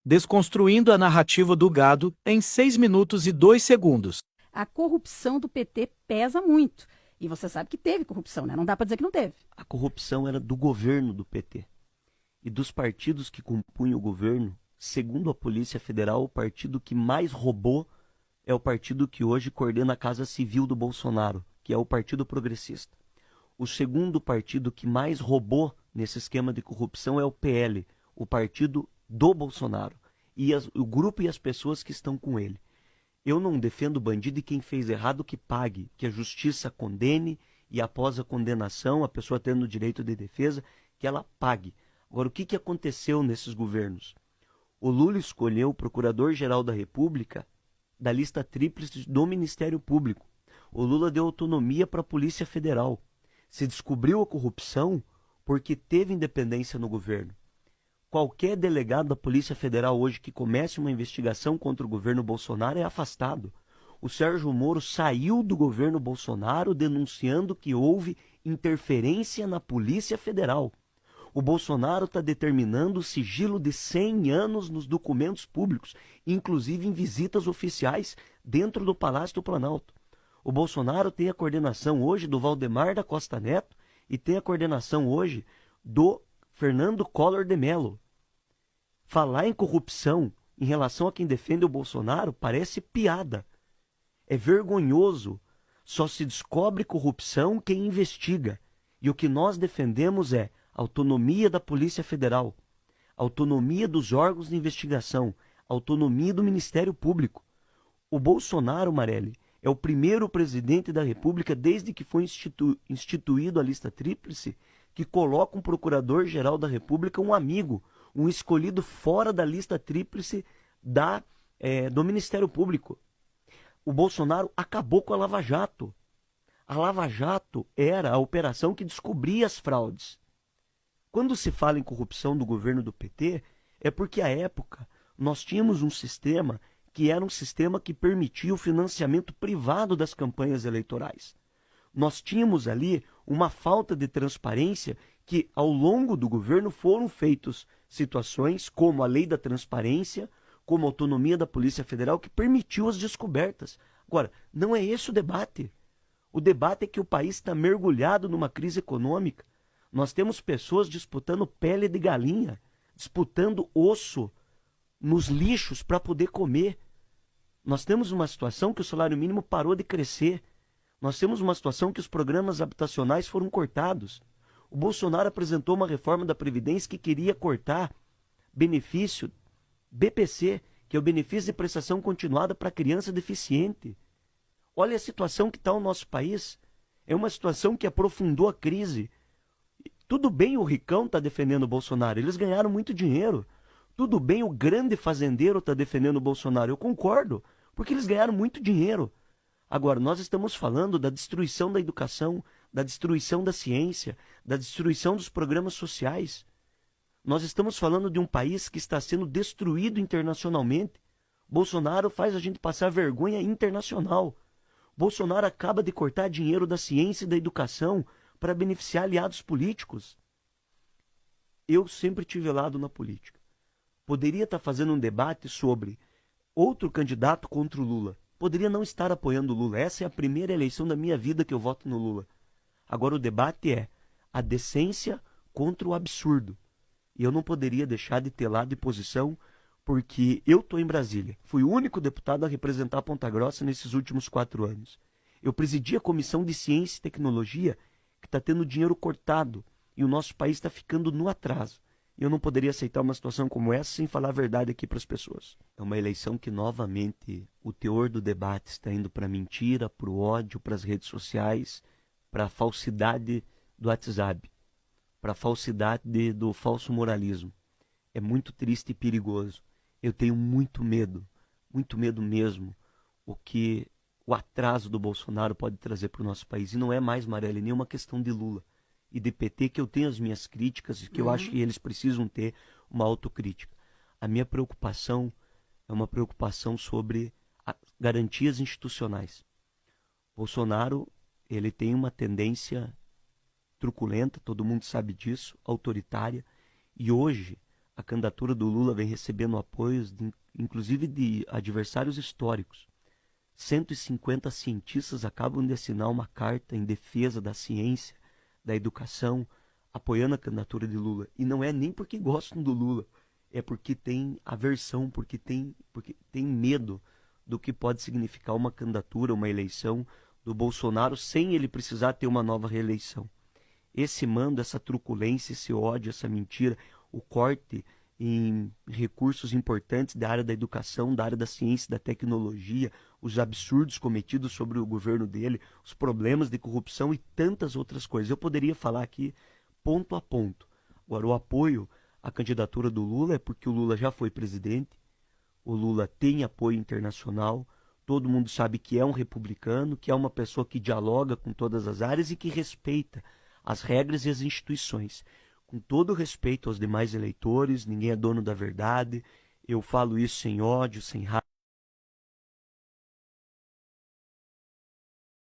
desconstruindo a narrativa do gado em 6 minutos e 2 segundos. A corrupção do PT pesa muito. E você sabe que teve corrupção, né? Não dá para dizer que não teve. A corrupção era do governo do PT. E dos partidos que compunham o governo, segundo a Polícia Federal, o partido que mais roubou é o partido que hoje coordena a Casa Civil do Bolsonaro, que é o Partido Progressista. O segundo partido que mais roubou nesse esquema de corrupção é o PL, o partido do Bolsonaro, e o grupo e as pessoas que estão com ele. Eu não defendo o bandido e quem fez errado que pague, que a justiça condene e após a condenação, a pessoa tendo o direito de defesa, que ela pague. Agora, o que aconteceu nesses governos? O Lula escolheu o Procurador-Geral da República da lista tríplice do Ministério Público. O Lula deu autonomia para a Polícia Federal. Se descobriu a corrupção porque teve independência no governo. Qualquer delegado da Polícia Federal hoje que comece uma investigação contra o governo Bolsonaro é afastado. O Sérgio Moro saiu do governo Bolsonaro denunciando que houve interferência na Polícia Federal. O Bolsonaro está determinando o sigilo de 100 anos nos documentos públicos, inclusive em visitas oficiais dentro do Palácio do Planalto. O Bolsonaro tem a coordenação hoje do Valdemar da Costa Neto e tem a coordenação hoje do Fernando Collor de Mello. Falar em corrupção em relação a quem defende o Bolsonaro parece piada. É vergonhoso. Só se descobre corrupção quem investiga. E o que nós defendemos é autonomia da Polícia Federal, autonomia dos órgãos de investigação, autonomia do Ministério Público. O Bolsonaro, Marelli, é o primeiro presidente da República desde que foi instituído a lista tríplice que coloca um procurador-geral da República, um amigo, um escolhido fora da lista tríplice do Ministério Público. O Bolsonaro acabou com a Lava Jato. A Lava Jato era a operação que descobria as fraudes. Quando se fala em corrupção do governo do PT, é porque, à época, nós tínhamos um sistema que era um sistema que permitia o financiamento privado das campanhas eleitorais. Nós tínhamos ali uma falta de transparência que, ao longo do governo, foram feitas situações como a lei da transparência, como a autonomia da Polícia Federal, que permitiu as descobertas. Agora, não é esse o debate. O debate é que o país está mergulhado numa crise econômica. Nós temos pessoas disputando pele de galinha, disputando osso nos lixos para poder comer. Nós temos uma situação que o salário mínimo parou de crescer. Nós temos uma situação que os programas habitacionais foram cortados. O Bolsonaro apresentou uma reforma da Previdência que queria cortar benefício BPC, que é o benefício de prestação continuada para criança deficiente. Olha a situação que está o nosso país. É uma situação que aprofundou a crise. Tudo bem o ricão está defendendo o Bolsonaro, eles ganharam muito dinheiro. Tudo bem o grande fazendeiro está defendendo o Bolsonaro, eu concordo, porque eles ganharam muito dinheiro. Agora, nós estamos falando da destruição da educação, da destruição da ciência, da destruição dos programas sociais. Nós estamos falando de um país que está sendo destruído internacionalmente. Bolsonaro faz a gente passar vergonha internacional. Bolsonaro acaba de cortar dinheiro da ciência e da educação para beneficiar aliados políticos. Eu sempre tive lado na política. Poderia estar fazendo um debate sobre outro candidato contra o Lula. Poderia não estar apoiando o Lula. Essa é a primeira eleição da minha vida que eu voto no Lula. Agora o debate é a decência contra o absurdo. E eu não poderia deixar de ter lado e posição, porque eu estou em Brasília. Fui o único deputado a representar Ponta Grossa nesses últimos 4 anos. Eu presidi a Comissão de Ciência e Tecnologia, que está tendo dinheiro cortado e o nosso país está ficando no atraso. Eu não poderia aceitar uma situação como essa sem falar a verdade aqui para as pessoas. É uma eleição que, novamente, o teor do debate está indo para a mentira, para o ódio, para as redes sociais, para a falsidade do WhatsApp, para a falsidade do falso moralismo. É muito triste e perigoso. Eu tenho muito medo mesmo, o que o atraso do Bolsonaro pode trazer para o nosso país. E não é mais, Marelli, nenhuma questão de Lula e de PT, que eu tenho as minhas críticas e que eu acho que eles precisam ter uma autocrítica. A minha preocupação é uma preocupação sobre garantias institucionais. Bolsonaro, ele tem uma tendência truculenta, todo mundo sabe disso, autoritária, e hoje a candidatura do Lula vem recebendo apoios, inclusive de adversários históricos. 150 cientistas acabam de assinar uma carta em defesa da ciência, da educação, apoiando a candidatura de Lula. E não é nem porque gostam do Lula, é porque tem aversão, porque tem medo do que pode significar uma candidatura, uma eleição do Bolsonaro sem ele precisar ter uma nova reeleição. Esse mando, essa truculência, esse ódio, essa mentira, o corte em recursos importantes da área da educação, da área da ciência, da tecnologia, os absurdos cometidos sobre o governo dele, os problemas de corrupção e tantas outras coisas. Eu poderia falar aqui ponto a ponto. Agora, o apoio à candidatura do Lula é porque o Lula já foi presidente, o Lula tem apoio internacional, todo mundo sabe que é um republicano, que é uma pessoa que dialoga com todas as áreas e que respeita as regras e as instituições. Com todo respeito aos demais eleitores, ninguém é dono da verdade, eu falo isso sem ódio, sem raiva.